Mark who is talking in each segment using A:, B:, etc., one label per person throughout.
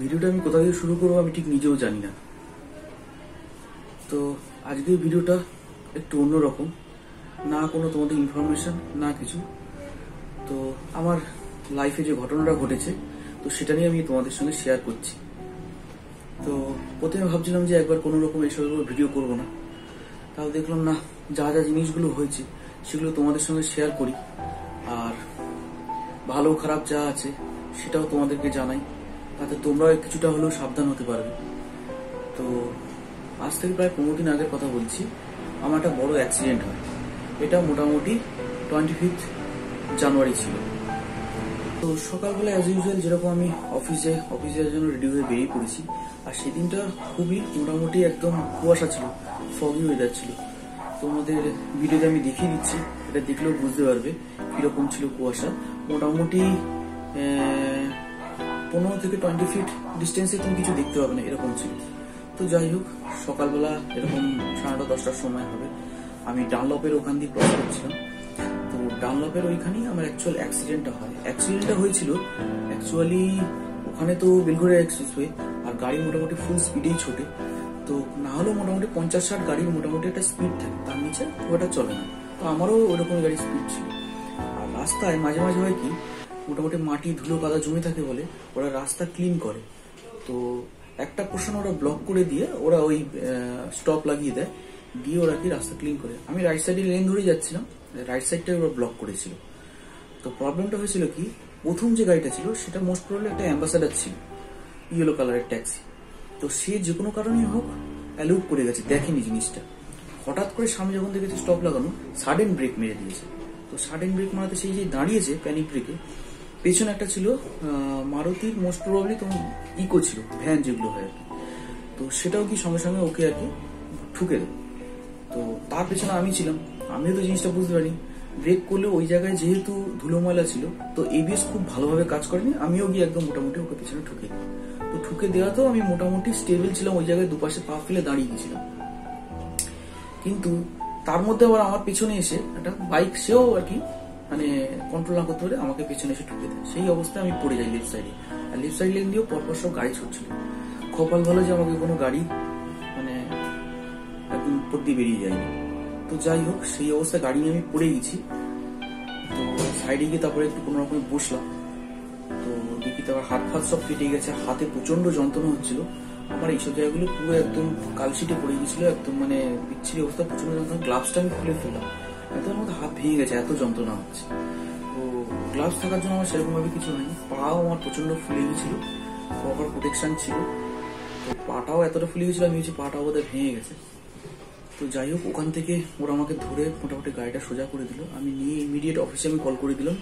A: ভিডিওটা আমি কোথা থেকে শুরু করবো আমি ঠিক নিজেও জানি না। তো আজকের ভিডিওটা একটু অন্যরকম, না কোনো তোমাদের ইনফরমেশন না কিছু। তো আমার লাইফে যে ঘটনাটা ঘটেছে তো সেটা নিয়ে আমি তোমাদের সঙ্গে শেয়ার করছি। তো প্রথমে ভাবছিলাম যে একবার কোনো রকম এইসব ভিডিও করবো না, তাও দেখলাম না, যা যা জিনিসগুলো হয়েছে সেগুলো তোমাদের সঙ্গে শেয়ার করি, আর ভালো খারাপ যা আছে সেটাও তোমাদেরকে জানাই, তাতে তোমরাও কিছুটা হলেও সাবধান হতে পারবে। তো আজ থেকে প্রায় 15 দিন আগের কথা বলছি, আমার একটা বড় অ্যাক্সিডেন্ট হয়। এটা মোটামুটি 25 জানুয়ারি ছিল। তো সকালবেলা অ্যাজ ইউজুয়াল যেরকম আমি অফিসের জন্য রেডি হয়ে বেরিয়ে পড়েছি, আর সেদিনটা খুবই মোটামুটি একদম কুয়াশা ছিল, ফগি ওয়েদার ছিল। তোমাদের ভিডিওতে আমি দেখিয়ে দিচ্ছি, এটা দেখলেও বুঝতে পারবে কিরকম ছিল কুয়াশা। মোটামুটি 15 থেকে 20 ফিট ডিস্টেন্সে তুমি কিছু দেখতে পাবে না, এরকম ছিল। তো যাই হোক, সকালবেলা এরকম 9:30-10টার সময় হবে, আমি ডানলপের ওখান দিয়ে ক্রস করছিলাম। তো ডানলপের ওইখানেই আমার অ্যাকচুয়াল অ্যাক্সিডেন্টটা হয়। অ্যাক্সিডেন্টটা হয়েছিল অ্যাকচুয়ালি ওখানে তো বেলঘড়িয়া এক্সপ্রেসওয়ে, আর গাড়ি মোটামুটি ফুল স্পিডেই ছোটে। তো না হলেও মোটামুটি 50-60 গাড়ির মোটামুটি একটা স্পিড থাকে, তার নিচে ওটা চলে না। তো আমারও ওরকম গাড়ির স্পিড ছিল। আর রাস্তায় মাঝে মাঝে হয় কি, মোটামুটি মাটি ধুলো কাদা জমে থাকে বলে ওরা রাস্তা ক্লিন করে। তো একটা পোর্শন ওরা ব্লক করে দিয়ে ওরা ওই স্টপ লাগিয়ে দেয়, দিয়ে ওরা কি রাস্তা ক্লিন করে। আমি রাইট সাইডে লেন ধরে যাচ্ছিলাম, রাইট সাইডটাই ওরা ব্লক করেছিল। তো প্রবলেমটা হয়েছিল কি, প্রথম যে গাড়িটা ছিল সেটা মোস্ট প্রবলি একটা অ্যাম্বাসাডার ছিল, ইয়েলো কালারের ট্যাক্সি। তো সে যে কোনো কারণেই হোক অ্যালুপ করে গেছে, দেখেনি জিনিসটা। হঠাৎ করে সামনে যখন দেখেছে স্টপ লাগানো, সাডেন ব্রেক মেরে দিয়েছে। তো সাডেন ব্রেক মারাতে সেই যে দাঁড়িয়েছে প্যানিক ব্রেকে, পেছনে একটা ছিল মারুতির মোস্ট প্রবাবলি তো ইকো ছিল, ভ্যান যেগুলো হয় আর কি। তো সেটাও কি সঙ্গে সঙ্গে ওকে আর কি ঠুকে দেয়। তো তার পেছনে আমি ছিলাম, আমিও তো জিনিসটা বুঝতে পারিনি। ব্রেক করলে ওই জায়গায় যেহেতু ধুলো ময়লা ছিল, তো এবিএস খুব ভালোভাবে কাজ করেনি, আমিও গিয়ে একদম মোটামুটি ওকে পেছনে ঠুকে দিই। তো ঠুকে দেওয়াতেও আমি মোটামুটি স্টেবল ছিলাম, ওই জায়গায় দুপাশে পা ফেলে দাঁড়িয়ে গেছিলাম। কিন্তু তার মধ্যে আবার আমার পেছনে এসে একটা বাইক, সেও আর কি মানে কন্ট্রোল না করতে পারে আমাকে পেছনে এসে ঠুকে দেয়। সেই অবস্থায় আমি পড়ে যাই লেফট সাইডে, আর লেফট সাইড লেন দিয়েও পরপর সব গাড়ি ছুটছিল। কপাল ভালো যে আমাকে কোনো গাড়ি মানে একদম উপর দিয়ে বেরিয়ে যায়নি। তো যাই হোক, সেই অবস্থায় গাড়ি নিয়ে আমি পড়ে গেছি। তো সাইডে গিয়ে তারপরে একটু কোনো রকমে বসলাম। তো দেখি তারপর হাত ফাত সব কেটে গেছে, হাতে প্রচন্ড যন্ত্রণা হচ্ছিল আমার। এইসব জায়গাগুলো পুরো একদম কালশিটে পড়ে গেছিল, একদম মানে বিচ্ছিরি অবস্থা, প্রচন্ড যন্ত্রণা। গ্লাভসটা আমি খুলে ফেললাম, এতর মধ্যে হাত ভেঙে গেছে, এত যন্ত্রণা হচ্ছে। তো গ্লাভস থাকার জন্য আমার সেরকম ভাবে কিছু হয়নি। পাও আমার প্রচন্ড ফুলে গেছিল, প্রপার প্রোটেকশন ছিল। তো পাটাও এতটা ফুলে গেছিল, আমি হচ্ছে পাটাও বোধহয় ভেঙে গেছে। তো যাই হোক, ওখান থেকে ওরা আমাকে ধরে মোটামুটি গাড়িটা সোজা করে দিল। আমি নিয়ে ইমিডিয়েট অফিসে আমি কল করে দিলাম।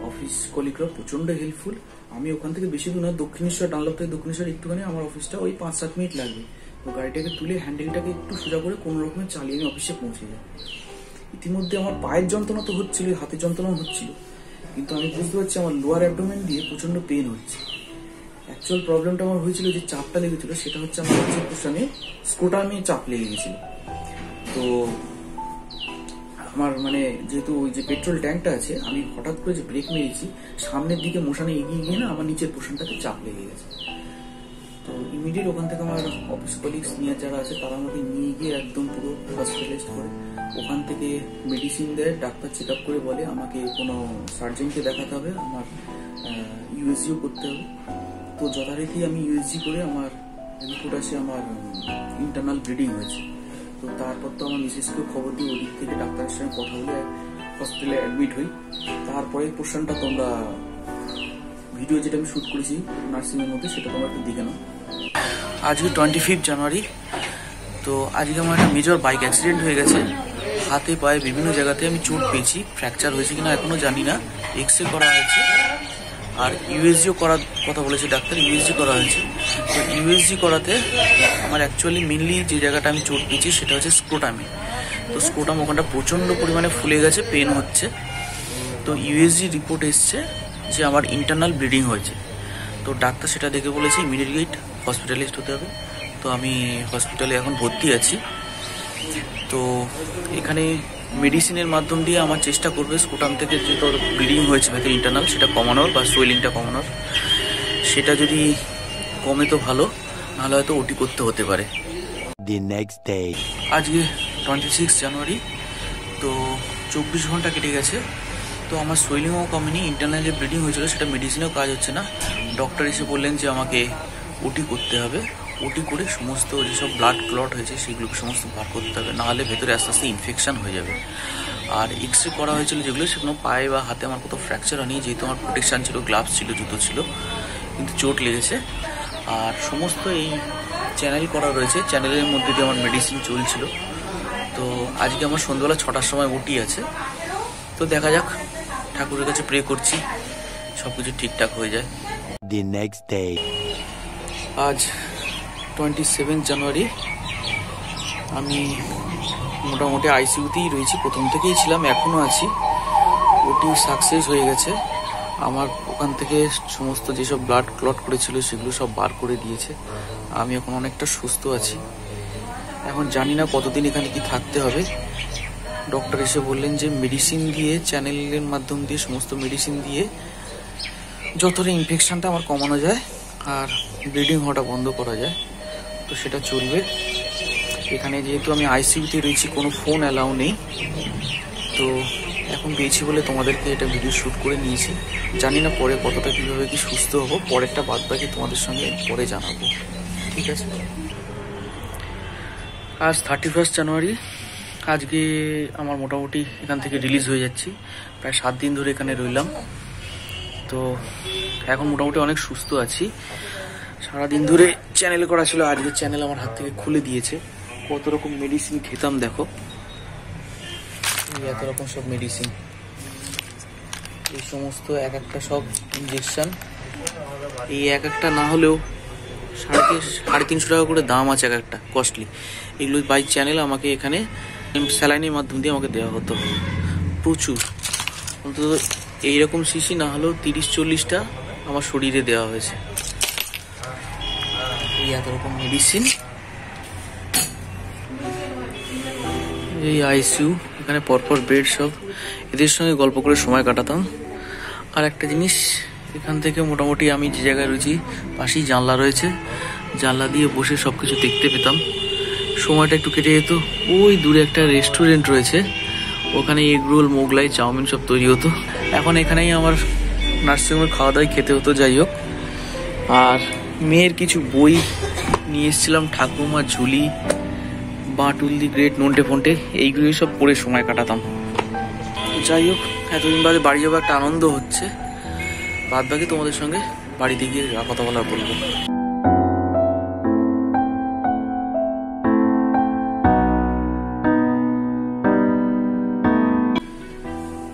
A: অফিস কলিগরা প্রচন্ড হেল্পফুল। আমি ওখান থেকে বেশি দূর না, দক্ষিণেশ্বর, ডানলপ থেকে দক্ষিণেশ্বর একটুখানি, আমার অফিসটা ওই 5-7 মিনিট লাগবে। তো গাড়িটাকে তুলে হ্যান্ডেলটাকে একটু সোজা করে কোনো রকমের চালিয়ে আমি অফিসে পৌঁছে যাই। ইতিমধ্যে আমার পায়ের যন্ত্রণা তো হচ্ছিল, হাতের যন্ত্রণাও হচ্ছিল, কিন্তু আমি বুঝতে পারছি আমার লোয়ার অ্যাবডোমেন দিয়ে প্রচন্ড পেন হচ্ছে। অ্যাকচুয়াল প্রবলেমটা আমার হয়েছিল, যে চাপটা লেগেছিল সেটা হচ্ছে আমার হচ্ছে পোর্শনে স্ক্রোটামে চাপ লেগে গেছিল। তো আমার মানে যেহেতু ওই যে পেট্রোল ট্যাঙ্কটা আছে, আমি হঠাৎ করে যে ব্রেক মেরেছি, সামনের দিকে মোশনে এগিয়ে গিয়ে না আমার নিচের পোর্শনটাতে চাপ লেগে গেছে। তো ইমিডিয়েট ওখান থেকে আমার অফিস কলিগ সিনিয়র যারা আছে তারা আমাকে নিয়ে গিয়ে একদম পুরো হসপিটালাইজড করে, ওখান থেকে মেডিসিন দেয়, ডাক্তার চেক আপ করে বলে আমাকে কোনো সার্জেনকে দেখাতে হবে, আমার ইউএসজিও করতে হবে। তো যথারীতি আমি ইউএসজি করে আমার রিপোর্ট আসে আমার ইন্টারনাল ব্লিডিং হয়েছে। তো তারপর তো আমার মিসেসকেও খবর দিই, ওদিক থেকে ডাক্তারের সঙ্গে কথা বলে হসপিটালে অ্যাডমিট হই। তারপরে পোর্শনটা তোমরা ভিডিও যেটা আমি শ্যুট করেছি নার্সিংয়ের মধ্যে, সেটা তোমরা একটু দেখে নাও। আজকে 25 জানুয়ারি। তো আজকে আমার একটা মেজর বাইক অ্যাক্সিডেন্ট হয়ে গেছে। হাতে পায়ে বিভিন্ন জায়গাতে আমি চোট পেয়েছি, ফ্র্যাকচার হয়েছে কিনা এখনো জানি না। এক্সরে করা হয়েছে, আর ইউএসজিও করার কথা বলেছে ডাক্তার, ইউএসজি করা হয়েছে। তো ইউএসজি করাতে আমার অ্যাকচুয়ালি মেনলি যে জায়গাটা আমি চোট পেয়েছি সেটা হচ্ছে স্ক্রোটামে। তো স্ক্রোটাম ওখানটা প্রচণ্ড পরিমাণে ফুলে গেছে, পেন হচ্ছে। তো ইউএসজি রিপোর্ট এসছে যে আমার ইন্টারনাল ব্লিডিং হয়েছে। তো ডাক্তার সেটা দেখে বলেছে ইমিডিয়েট হসপিটালাইজড হতে হবে। তো আমি হসপিটালে এখন ভর্তি আছি। তো এখানে মেডিসিনের মাধ্যম দিয়ে আমার চেষ্টা করবে স্ক্রোটাম থেকে যে তোর ব্লিডিং হয়েছে ভেতরে ইন্টারনাল, সেটা কমানোর বা সোয়েলিংটা কমানোর। সেটা যদি কমে তো ভালো, নাহলে হয়তো ওটি করতে হতে পারে।
B: The next day.
A: আজকে 26 জানুয়ারি, তো 24 ঘন্টা কেটে গেছে। তো আমার সোয়েলিংও কমেনি, ইন্টারনাল যে ব্লিডিং হয়েছিল সেটা মেডিসিনেও কাজ হচ্ছে না। ডক্টর এসে বললেন যে আমাকে ওটি করতে হবে, ওটি করে সমস্ত যেসব ব্লাড ক্লট হয়েছে সেগুলোকে সমস্ত বার করতে হবে, নাহলে ভেতরে আস্তে আস্তে ইনফেকশন হয়ে যাবে। আর এক্স রে করা হয়েছিল যেগুলো, সেগুলো পায়ে বা হাতে আমার কোথাও ফ্র্যাকচার হয়নি, যেহেতু আমার প্রোটেকশান ছিল, গ্লাভস ছিল, জুতো ছিল, কিন্তু চোট লেগেছে। আর সমস্ত এই চ্যানেল করা রয়েছে, চ্যানেলের মধ্যে দিয়ে আমার মেডিসিন চলছিল। তো আজকে আমার সন্ধ্যাবেলা 6টার সময় ওটি আছে। তো দেখা যাক, ঠাকুরের কাছে প্রে করছি সব কিছু ঠিকঠাক হয়ে যায়।
B: The next day.
A: আজ 27 জানুয়ারি, আমি মোটামুটি আইসিইউতেই রয়েছি, প্রথম থেকেই ছিলাম, এখনও আছি। ওটি সাকসেস হয়ে গেছে। আমার ওখান থেকে সমস্ত যেসব ব্লাড ক্লট করেছিল সেগুলো সব বার করে দিয়েছে। আমি এখন অনেকটা সুস্থ আছি। এখন জানি না কতদিন এখানে কি থাকতে হবে। ডক্টর এসে বললেন যে মেডিসিন দিয়ে, চ্যানেলের মাধ্যম দিয়ে, সমস্ত মেডিসিন দিয়ে যতটা ইনফেকশনটা আমার কমানো যায় আর ব্লিডিং হওয়াটা বন্ধ করা যায়, তো সেটা চলবে। এখানে যেহেতু আমি আইসিইউতে রয়েছি, কোনো ফোন অ্যালাউ নেই, তো এখন পেয়েছি বলে তোমাদেরকে এটা ভিডিও শ্যুট করে নিয়েছি। জানি না পরে কতটা কীভাবে কি সুস্থ হবো, পরেরটা বাদ বাকি তোমাদের সঙ্গে পরে জানাবো, ঠিক আছে। আজ 31 জানুয়ারি, আজকে আমার মোটামুটি এখান থেকে রিলিজ হয়ে যাচ্ছি। প্রায় 7 দিন ধরে এখানে রইলাম, তো এখন মোটামুটি অনেক সুস্থ আছি। সারাদিন ধরে চ্যানেল করা ছিল, আজকে চ্যানেল আমার হাত থেকে খুলে দিয়েছে। কত রকম মেডিসিন খেতাম দেখো, এত রকম সব মেডিসিন, এই সমস্ত এক একটা সব ইঞ্জেকশন। এই এক একটা না হলেও 350 টাকা করে দাম আছে, এক একটা কস্টলি। এগুলো বাই চ্যানেল আমাকে এখানে স্যালাইনের মাধ্যম দিয়ে আমাকে দেওয়া হতো প্রচুর, অন্তত এইরকম শিশি না হলেও 30-40টা আমার শরীরে দেওয়া হয়েছে। এই এত রকম মেডিসিন, এই আইসিইউ, এখানে পরপর বেড, সব এদের সঙ্গে গল্প করে সময় কাটাতাম। আর একটা জিনিস, এখান থেকে মোটামুটি আমি যে জায়গায় রয়েছি পাশেই জানলা রয়েছে, জানলা দিয়ে বসে সব কিছু দেখতে পেতাম, সময়টা একটু কেটে যেত। ওই দূরে একটা রেস্টুরেন্ট রয়েছে, ওখানে এগ রোল, মোগলাই, চাউমিন সব তৈরি হতো। এখন এখানেই আমার নার্সিংহোমের খাওয়া দাওয়াই খেতে হতো, যাই হোক। আর মেয়ের কিছু বই নিয়ে এসেছিলাম, ঠাকুমা ঝুলি, বাঁটুল দি গ্রেট, নন্টে ফন্টে, এইগুলো সব পড়ে সময় কাটাতাম। যাই হোক, এতদিন বাদে বাড়ি যাবো, একটা আনন্দ হচ্ছে। বাদ বাকি তোমাদের সঙ্গে বাড়িতে গিয়ে কথা বলার বলবো।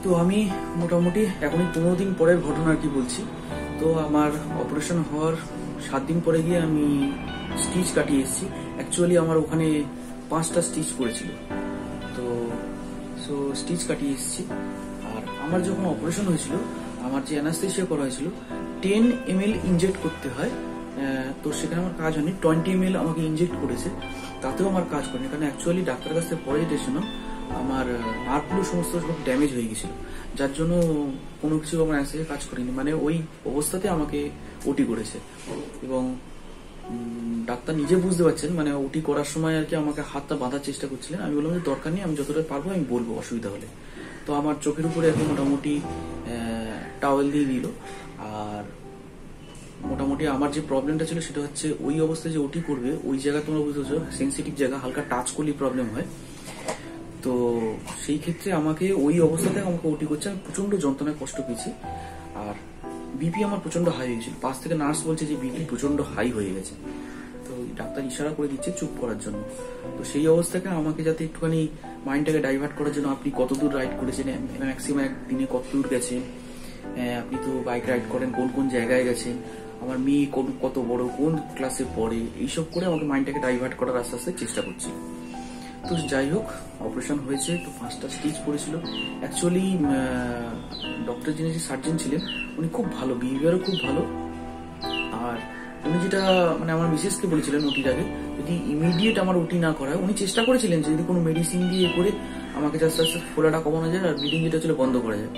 A: তো আমি মোটামুটি এখনই 15 দিন পরের ঘটনা আর কি বলছি। তো আমার অপারেশন হওয়ার 7 দিন পরে গিয়ে আমি স্টিচ কাটিয়ে এসেছি। অ্যাকচুয়ালি আমার ওখানে 5টা স্টিচ করেছিল, তো স্টিচ কাটিয়ে এসেছি। আর আমার যখন অপারেশন হয়েছিল, আমার যে অ্যানাস্থেসিয়া করা হয়েছিল, 10 ml ইনজেক্ট করতে হয়, তো সেখানে আমার কাজ হয়নি। 20 ml আমাকে ইনজেক্ট করেছে, তাতেও আমার কাজ করেনি, কারণ অ্যাকচুয়ালি ডাক্তারের কাছ থেকে পরে যেতে শোনো আমার নার্ভগুলো সমস্ত সব ড্যামেজ হয়ে গেছিল, যার জন্য কোনো কিছু আমার অ্যানাস্থেসিয়া কাজ করেনি। মানে ওই অবস্থাতে আমাকে ওটি করেছে, এবং ডাক্তার নিজে বুঝতে পারছেন, মানে ওটি করার সময় আর কি আমাকে হাতটা বাঁধার চেষ্টা করছিলেন। আমি বললাম যে দরকার নেই, আমি যতটা পারবো আমি বলবো, অসুবিধা হলে। তো আমার চোখের উপরে এখন মোটামুটি টাওয়েল দিয়ে দিল। আর মোটামুটি আমার যে প্রবলেমটা ছিল সেটা হচ্ছে, ওই অবস্থায় যে ওটি করবে, ওই জায়গা তোমরা বুঝতেছো সেন্সিটিভ জায়গা, হালকা টাচ করলেই প্রবলেম হয়। তো সেই ক্ষেত্রে আমাকে ওই অবস্থাতে আমাকে ওটি করছে, আমি প্রচন্ড যন্ত্রণায় কষ্ট পেয়েছি। আর বিপি আমার প্রচন্ড হাই হয়েছিল, পাশ থেকে নার্স বলছে যে বিপি প্রচন্ড হাই হয়ে গেছে। তো ডাক্তার ইশারা করে দিচ্ছে চুপ করার জন্য। তো সেই অবস্থাকে আমাকে যাতে একটুখানি মাইন্ডটাকে ডাইভার্ট করার জন্য, আপনি কতদূর রাইড করেছেন, ম্যাক্সিমাম একদিনে কতদূর গেছেন, আপনি তো বাইক রাইড করেন, কোন কোন জায়গায় গেছেন, আমার মেয়ে কত বড়, কোন ক্লাসে পড়ে, এইসব করে আমাকে মাইন্ডটাকে ডাইভার্ট করার আস্তে আস্তে চেষ্টা করছি। তো যাই হোক, অপারেশন হয়েছে। তো 5টা স্টিচ পড়েছিল। অ্যাকচুয়ালি ডক্টর যিনি যে সার্জন ছিলেন, উনি খুব ভালো, বিহেভিয়ারও খুব ভালো। আর উনি যেটা মানে আমার মিসেসকে বলেছিলেন ওটির আগে, যদি ইমিডিয়েট আমার ওটি না করা হয়, উনি চেষ্টা করেছিলেন যে যদি কোনো মেডিসিন দিয়ে করে আমাকে আস্তে আস্তে ফোলাটা কমানো যায় আর ব্লিডিং যেটা ছিল বন্ধ করা যায়।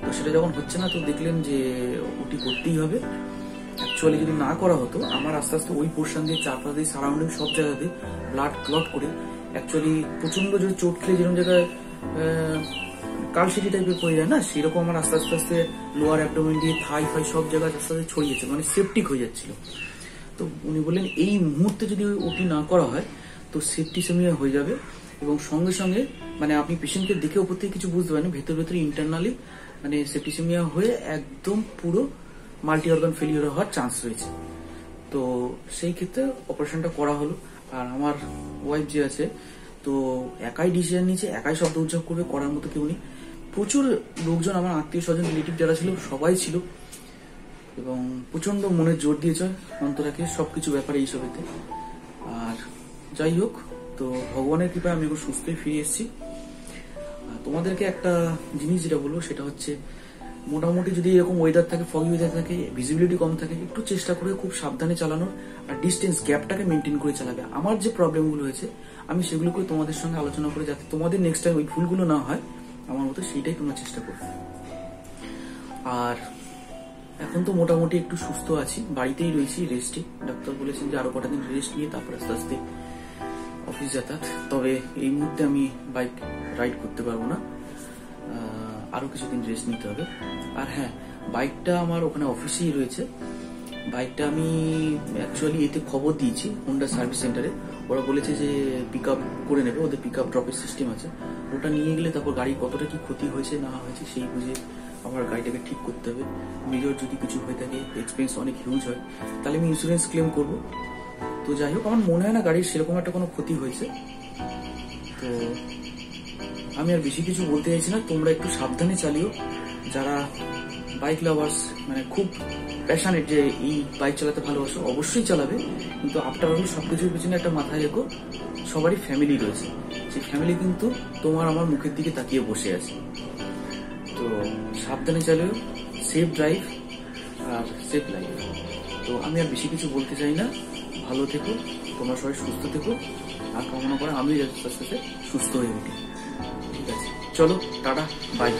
A: তো সেটা যখন হচ্ছে না, তো দেখলেন যে ওটি করতেই হবে। অ্যাকচুয়ালি যদি না করা হতো, আমার আস্তে আস্তে ওই পোর্শন দিয়ে, চারপাশ দিয়ে, সারাউন্ডিং সব জায়গাতে ব্লাড ক্লট করে অ্যাকচুয়ালি প্রচন্ড জোরে চোট খেলে যেরকম জায়গায় কালশিটি টাইপের পড়ে যায় না, সেরকম আমার আস্তে আস্তে আস্তে লোয়ার অ্যাবডোমেন দিয়ে থাই ফাই সব জায়গায় আস্তে আস্তে ছড়িয়েছে, মানে সেপটিক হয়ে যাচ্ছিল। তো উনি বললেন এই মুহূর্তে যদি ওটি না করা হয় তো সেপটিসেমিয়া হয়ে যাবে, এবং সঙ্গে সঙ্গে মানে আপনি পেশেন্টকে দেখে ওপর থেকে কিছু বুঝতে পারেন, ভেতর ভেতরে ইন্টারনালি মানে সেপটিসেমিয়া হয়ে একদম পুরো মাল্টি অর্গান ফেলিওর হওয়ার চান্স রয়েছে। তো সেই ক্ষেত্রে অপারেশনটা করা হলো। আর আমার ওয়াইফ যে আছে, তো একাই ডিসিশন নিয়েছে, একাই সব দৌড়ঝাঁপ করবে, করার মতো কেউ নেই। প্রচুর লোকজন, আমার আত্মীয় স্বজন রিলেটিভ যারা ছিল সবাই ছিল, এবং প্রচন্ড মনে জোর দিয়েছে অন্তরাকে সবকিছু ব্যাপারে এইসবেতে। আর যাই হোক, তো ভগবানের কৃপায় আমি এখন সুস্থই ফিরে এসেছি। তোমাদেরকে একটা জিনিস যেটা বলবো সেটা হচ্ছে, মোটামুটি যদি এরকম ওয়েদার থাকে, ফগি ওয়েদার থাকে, ভিজিবিলিটি কম থাকে, একটু চেষ্টা করে খুব সাবধানে চালানোর, আর ডিস্টেন্স গ্যাপটাকে মেনটেন করে চালাবে। আমার যে প্রবলেমগুলো হয়েছে আমি সেগুলো করে তোমাদের সঙ্গে আলোচনা করে, যাতে তোমাদের নেক্সট টাইম ওই ভুলগুলো না হয় আমার মতো, সেইটাই তোমরা চেষ্টা করবে। আর এখন তো মোটামুটি একটু সুস্থ আছি, বাড়িতেই রয়েছি রেস্টে। ডাক্তার বলেছেন যে আরো কটা দিন রেস্ট নিয়ে তারপর আস্তে আস্তে অফিস যাতায়াত। তবে এই মুহূর্তে আমি বাইক রাইড করতে পারবো না, আরো কিছুদিন রেস্ট নিতে হবে। আর হ্যাঁ, বাইকটা আমার ওখানে অফিসেই রয়েছে। বাইকটা আমি অ্যাকচুয়ালি এতে খবর দিয়েছি হোন্ডা সার্ভিস সেন্টারে, ওরা বলেছে যে পিক আপ করে নেবে, ওদের পিক আপ ড্রপের সিস্টেম আছে। ওটা নিয়ে গেলে তারপর গাড়ি কতটা কি ক্ষতি হয়েছে না হয়েছে সেই বুঝে আমার গাড়িটাকে ঠিক করতে হবে। মেজর যদি কিছু হয়ে থাকে, এক্সপেন্স অনেক হিউজ হয়, তাহলে আমি ইন্স্যুরেন্স ক্লেম করব। তো যাই হোক, আমার মনে হয় না গাড়ির সেরকম একটা কোনো ক্ষতি হয়েছে। তো আমি আর বেশি কিছু বলতে চাইছি না, তোমরা একটু সাবধানে চালিও। যারা বাইক লাভার্স, মানে খুব প্যাশনেট যে এই বাইক চালাতে ভালোবাসো, অবশ্যই চালাবে, কিন্তু আফটার অল সবকিছুর পিছনে একটা মাথায় রেখো, সবারই ফ্যামিলি রয়েছে। সেই ফ্যামিলি কিন্তু তোমার আমার মুখের দিকে তাকিয়ে বসে আছে। তো সাবধানে চালিও, সেফ ড্রাইভ আর সেফ লাইফ। তো আমি আর বেশি কিছু বলতে চাই না, ভালো থেকো, তোমরা সবাই সুস্থ থেকো, আর কামনা করে আমি আস্তে আস্তে সুস্থ হয়ে উঠি। ঠিক আছে, চলো টাটা, বাই।